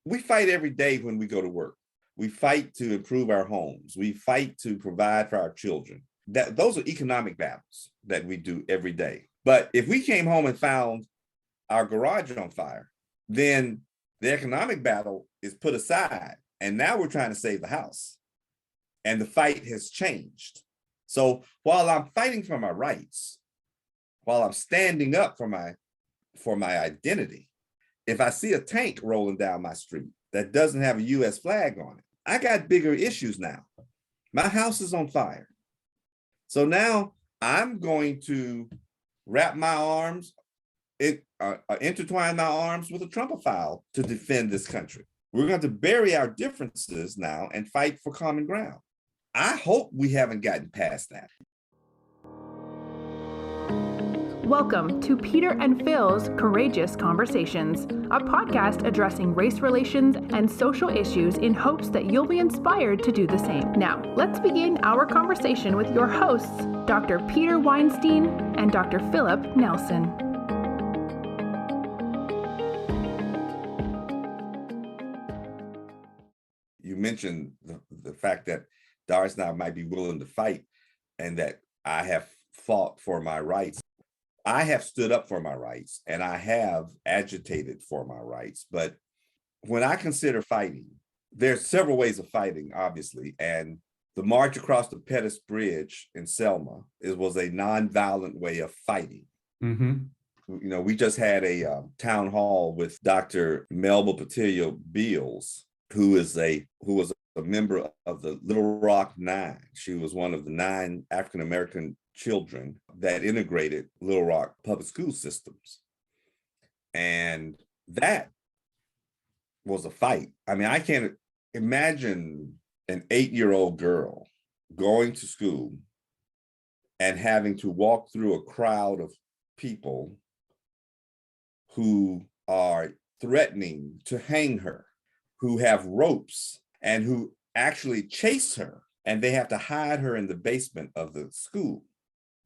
we fight every day when we go to work. We fight to improve our homes. We fight to provide for our children. Those are economic battles that we do every day. But if we came home and found our garage on fire, then the economic battle is put aside. And now we're trying to save the house. And the fight has changed. So while I'm fighting for my rights, while I'm standing up for my identity, if I see a tank rolling down my street that doesn't have a US flag on it, I got bigger issues now. My house is on fire. So now I'm going to wrap my arms, intertwine my arms with a Trumpophile to defend this country. We're going to bury our differences now and fight for common ground. I hope we haven't gotten past that. Welcome to Peter and Phil's Courageous Conversations, a podcast addressing race relations and social issues in hopes that you'll be inspired to do the same. Now, let's begin our conversation with your hosts, Dr. Peter Weinstein and Dr. Philip Nelson. You mentioned the fact that Doris and I might be willing to fight and that I have fought for my rights. I have stood up for my rights and I have agitated for my rights. But when I consider fighting, there's several ways of fighting, obviously. And the march across the Pettus Bridge in Selma was a nonviolent way of fighting. Mm-hmm. You know, we just had a town hall with Dr. Melba Patillo Beals, who was a member of the Little Rock Nine. She was one of the 9 African-American children that integrated Little Rock public school systems. And that was a fight. I mean, I can't imagine an 8-year-old girl going to school and having to walk through a crowd of people who are threatening to hang her, who have ropes, and who actually chase her, and they have to hide her in the basement of the school.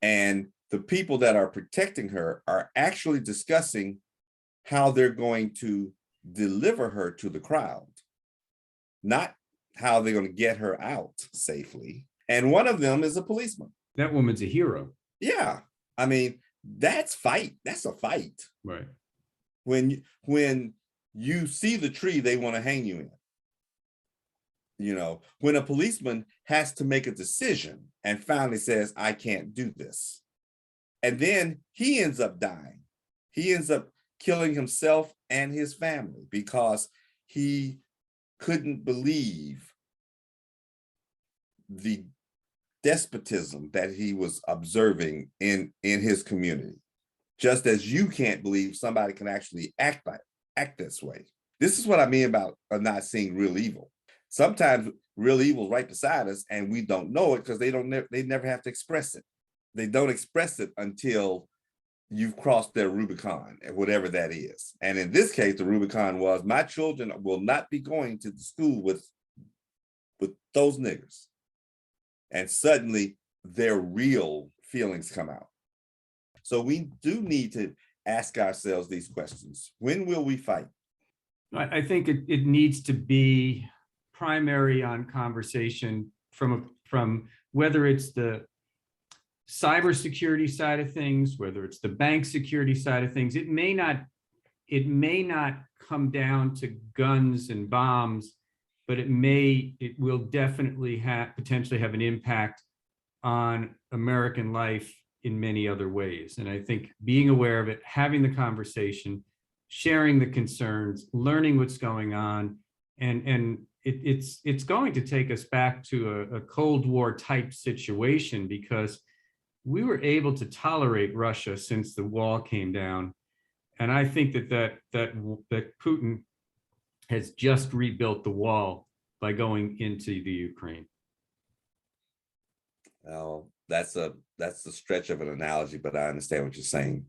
And the people that are protecting her are actually discussing how they're going to deliver her to the crowd, not how they're going to get her out safely. And one of them is a policeman. That woman's a hero. Yeah. I mean, that's fight. That's a fight. Right. When you see the tree they want to hang you in. You know, when a policeman has to make a decision and finally says, I can't do this. And then he ends up dying. He ends up killing himself and his family because he couldn't believe the despotism that he was observing in his community. Just as you can't believe somebody can actually act this way. This is what I mean about not seeing real evil. Sometimes real evil is right beside us and we don't know it because they never have to express it. They don't express it until you've crossed their Rubicon, whatever that is. And in this case, the Rubicon was, my children will not be going to the school with those niggers. And suddenly their real feelings come out. So we do need to ask ourselves these questions. When will we fight? I think it needs to be primary on conversation from whether it's the cybersecurity side of things, whether it's the bank security side of things. It may not come down to guns and bombs, but it will definitely potentially have an impact on American life in many other ways. And I think being aware of it, having the conversation, sharing the concerns, learning what's going on, and it's going to take us back to a Cold War type situation because we were able to tolerate Russia since the wall came down. And I think that Putin has just rebuilt the wall by going into the Ukraine. Well, that's a stretch of an analogy, but I understand what you're saying.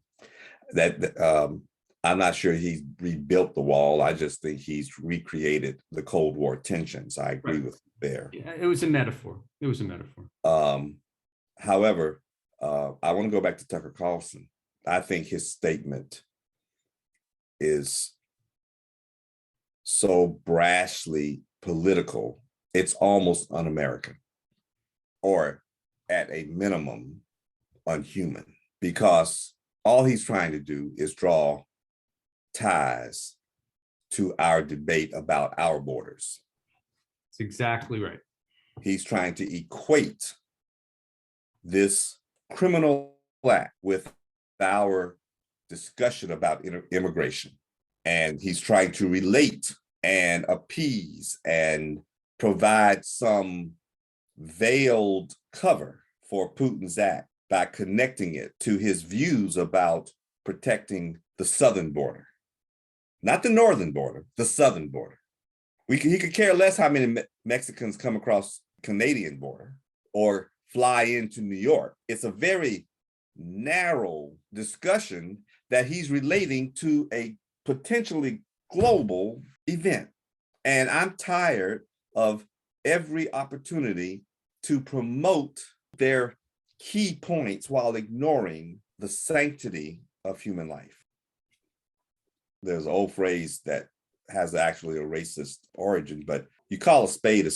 I'm not sure he's rebuilt the wall. I just think he's recreated the Cold War tensions. I agree with you there. Yeah, it was a metaphor. However, I want to go back to Tucker Carlson. I think his statement is so brashly political, it's almost un-American, or at a minimum, unhuman, because all he's trying to do is draw ties to our debate about our borders. That's exactly right. He's trying to equate this criminal act with our discussion about immigration. And he's trying to relate and appease and provide some veiled cover for Putin's act by connecting it to his views about protecting the southern border. Not the northern border, the southern border. He could care less how many Mexicans come across Canadian border or fly into New York. It's a very narrow discussion that he's relating to a potentially global event. And I'm tired of every opportunity to promote their key points while ignoring the sanctity of human life. There's an old phrase that has actually a racist origin, but you call a spade, a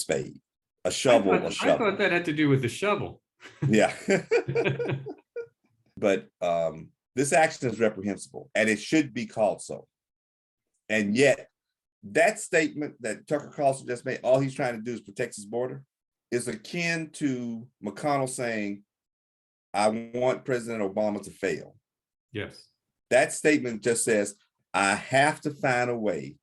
shovel, a shovel. I thought that had to do with the shovel. Yeah. But this action is reprehensible and it should be called so. And yet that statement that Tucker Carlson just made, all he's trying to do is protect his border, is akin to McConnell saying, I want President Obama to fail. Yes. That statement just says, I have to find a way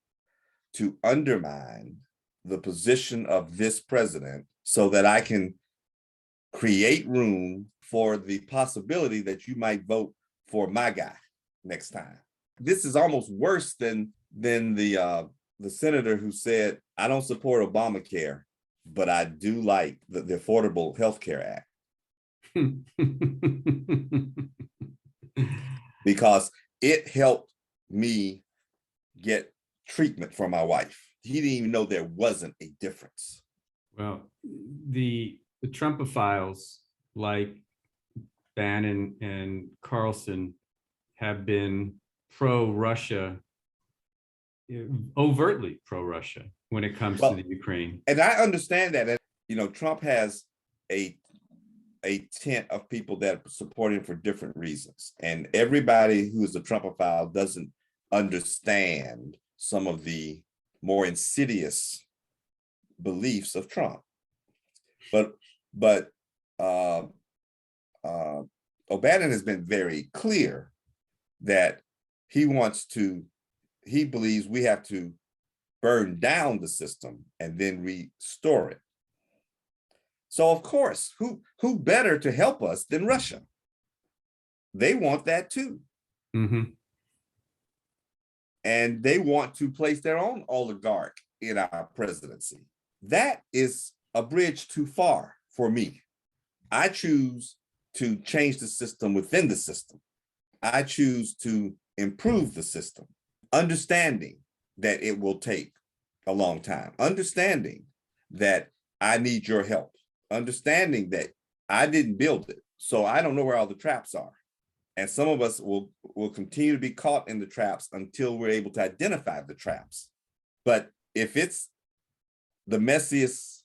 to undermine the position of this president so that I can create room for the possibility that you might vote for my guy next time. This is almost worse than the senator who said, I don't support Obamacare, but I do like the Affordable Health Care Act. Because it helped me get treatment for my wife. He didn't even know there wasn't a difference. Well, the Trumpophiles like Bannon and Carlson have been pro-Russia, overtly pro-Russia when it comes to the Ukraine. And I understand that. And, you know, Trump has a tent of people that support him for different reasons. And everybody who is a Trumpophile doesn't understand some of the more insidious beliefs of Trump. But O'Bannon has been very clear that he believes we have to burn down the system and then restore it. So of course, who better to help us than Russia? They want that too. Mm-hmm. And they want to place their own oligarch in our presidency. That is a bridge too far for me. I choose to change the system within the system. I choose to improve the system, understanding that it will take a long time, understanding that I need your help, understanding that I didn't build it, so I don't know where all the traps are. And some of us will continue to be caught in the traps until we're able to identify the traps. But if it's the messiest,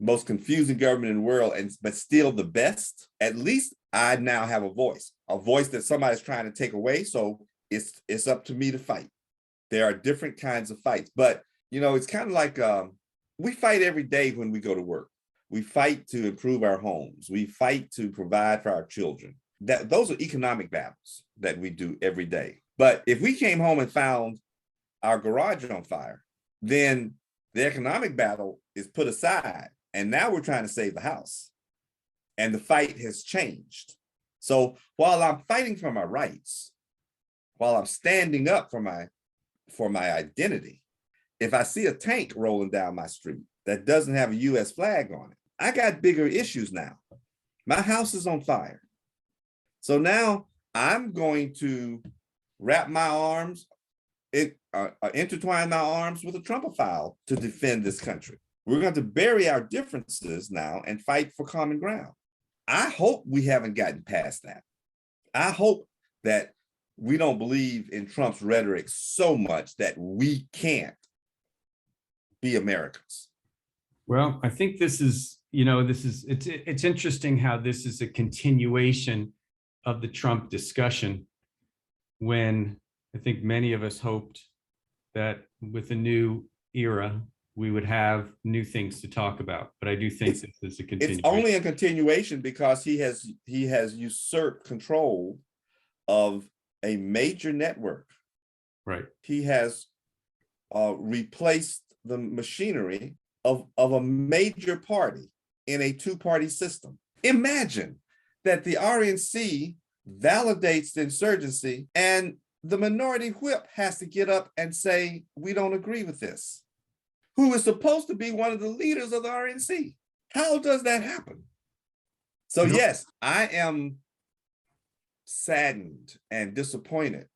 most confusing government in the world, but still the best, at least I now have a voice that somebody's trying to take away. So it's up to me to fight. There are different kinds of fights, but you know, it's kind of like we fight every day when we go to work. We fight to improve our homes. We fight to provide for our children. Those are economic battles that we do every day. But if we came home and found our garage on fire, then the economic battle is put aside. And now we're trying to save the house. And the fight has changed. So while I'm fighting for my rights, while I'm standing up for my identity, if I see a tank rolling down my street that doesn't have a US flag on it, I got bigger issues now. My house is on fire. So now I'm going to wrap my arms, intertwine my arms with a Trumpophile to defend this country. We're going to bury our differences now and fight for common ground. I hope we haven't gotten past that. I hope that we don't believe in Trump's rhetoric so much that we can't be Americans? Well, I think it's interesting how this is a continuation of the Trump discussion, when I think many of us hoped that with a new era, we would have new things to talk about. But I do think this is a It's continuation. only a continuation because he has usurped control of a major network. Right. He has replaced the machinery of a major party in a two-party system. Imagine that the RNC validates the insurgency and the minority whip has to get up and say, we don't agree with this, who is supposed to be one of the leaders of the RNC. How does that happen? So yes, I am saddened and disappointed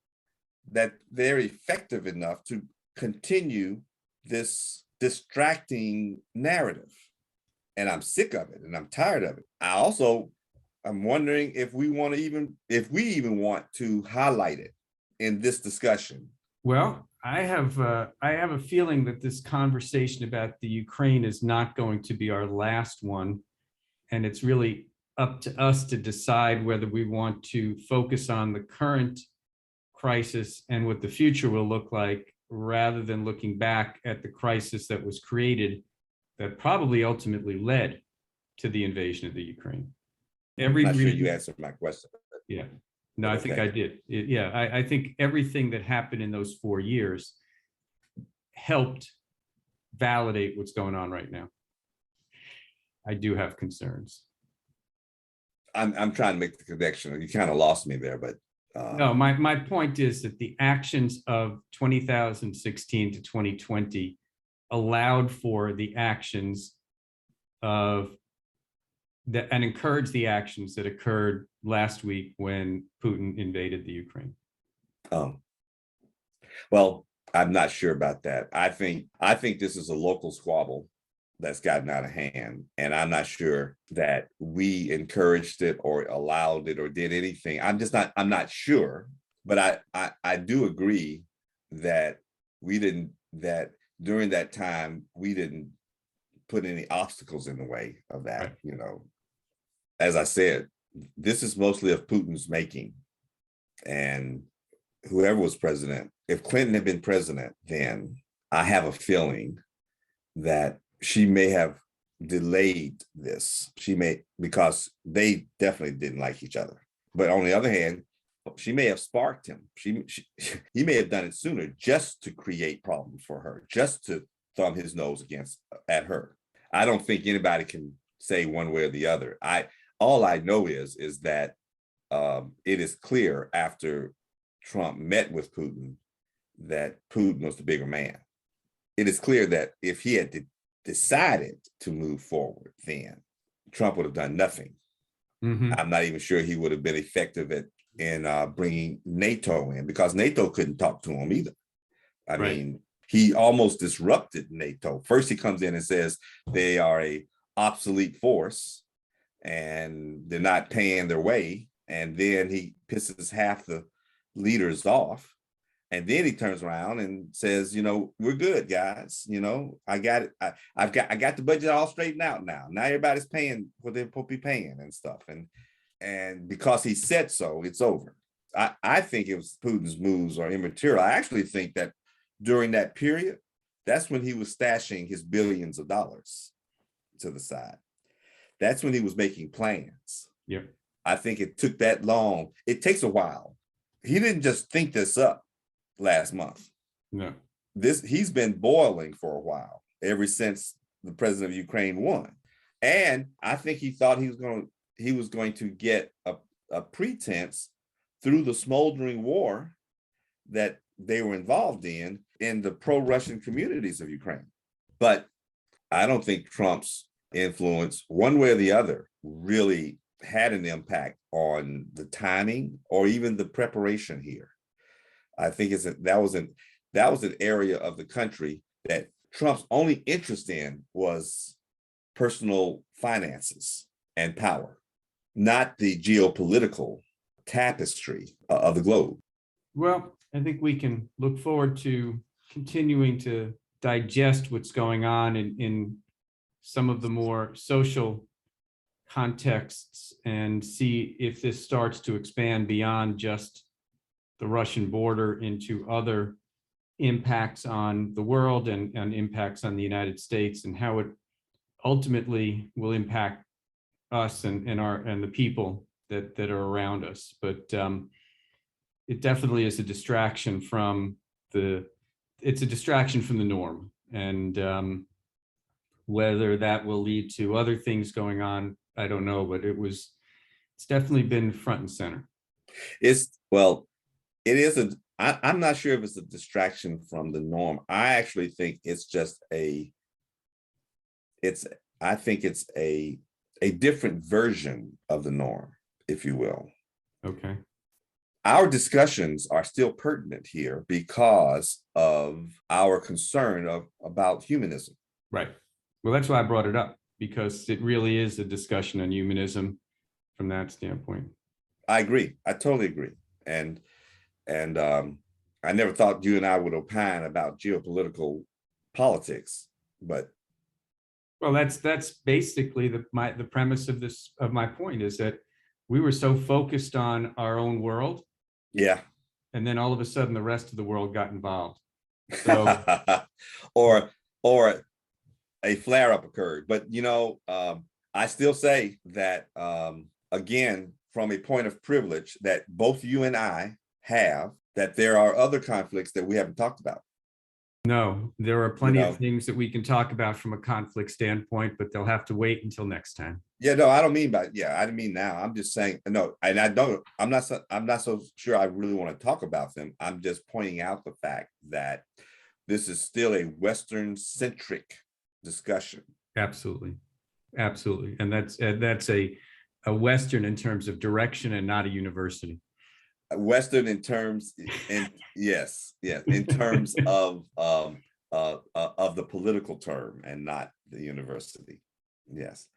that they're effective enough to continue this distracting narrative. And I'm sick of it and I'm tired of it. I'm wondering if we even want to highlight it in this discussion. Well, I have a feeling that this conversation about the Ukraine is not going to be our last one. And it's really up to us to decide whether we want to focus on the current crisis and what the future will look like, rather than looking back at the crisis that was created that probably ultimately led to the invasion of the Ukraine. I'm not sure you answered my question. Yeah, no, I think I did. I think everything that happened in those 4 years helped validate what's going on right now. I do have concerns. I'm trying to make the connection. You kind of lost me there, but no, my point is that the actions of 2016 to 2020 allowed for the actions of that and encouraged the actions that occurred last week when Putin invaded the Ukraine. Well, I'm not sure about that. I think this is a local squabble that's gotten out of hand. And I'm not sure that we encouraged it or allowed it or did anything. I'm not sure, but I do agree that that during that time, we didn't put any obstacles in the way of that. Right. You know, as I said, this is mostly of Putin's making. And whoever was president, if Clinton had been president, then I have a feeling that she may have delayed this. Because they definitely didn't like each other. But on the other hand, she may have sparked him. He may have done it sooner just to create problems for her, just to thumb his nose at her. I don't think anybody can say one way or the other. All I know is that it is clear after Trump met with Putin that Putin was the bigger man. It is clear that if he had decided to move forward, then Trump would have done nothing. Mm-hmm. I'm not even sure he would have been effective in bringing NATO in, because NATO couldn't talk to him either. I mean, he almost disrupted NATO. First, he comes in and says they are a obsolete force and they're not paying their way. And then he pisses half the leaders off. And then he turns around and says, you know, we're good, guys. You know, I got it. I got the budget all straightened out now. Now everybody's paying what they're supposed to be paying and stuff. And because he said so, it's over. I think it was Putin's moves are immaterial. I actually think that during that period, that's when he was stashing his billions of dollars to the side. That's when he was making plans. Yep. I think it took that long. It takes a while. He didn't just think this up last month. No. He's been boiling for a while, ever since the president of Ukraine won. And I think he thought he was going to get a pretense through the smoldering war that they were involved in the pro-Russian communities of Ukraine. But I don't think Trump's influence, one way or the other, really had an impact on the timing or even the preparation here. I think that was an area of the country that Trump's only interest in was personal finances and power, not the geopolitical tapestry of the globe. Well, I think we can look forward to continuing to digest what's going on in some of the more social contexts and see if this starts to expand beyond just the Russian border into other impacts on the world and impacts on the United States, and how it ultimately will impact us and the people that are around us. But it definitely is a distraction from the norm, and whether that will lead to other things going on, I don't know, but it's definitely been front and center. I'm not sure if it's a distraction from the norm. I actually think it's just I think it's a different version of the norm, if you will. Okay. Our discussions are still pertinent here because of our concern about humanism. Right. Well, that's why I brought it up, because it really is a discussion on humanism from that standpoint. I agree. I totally agree. And I never thought you and I would opine about geopolitical politics, but well, that's basically the premise of my point, is that we were so focused on our own world, yeah, and then all of a sudden the rest of the world got involved. So or a flare up occurred. But I still say that again, from a point of privilege that both you and I have, that there are other conflicts that we haven't talked about. No, there are plenty of things that we can talk about from a conflict standpoint, but they'll have to wait until next time. Yeah, no, I don't mean I didn't mean now. I'm just saying no, and I'm not so sure I really want to talk about them. I'm just pointing out the fact that this is still a Western centric discussion. Absolutely. Absolutely. And that's a Western in terms of direction and not a university. Western in terms, yes, in terms of the political term and not the university. Yes.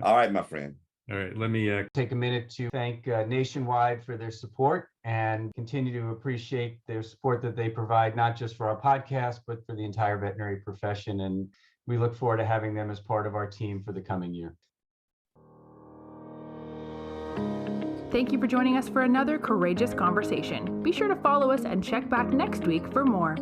All right, my friend. All right, let me take a minute to thank Nationwide for their support and continue to appreciate their support that they provide, not just for our podcast, but for the entire veterinary profession. And we look forward to having them as part of our team for the coming year. Thank you for joining us for another courageous conversation. Be sure to follow us and check back next week for more.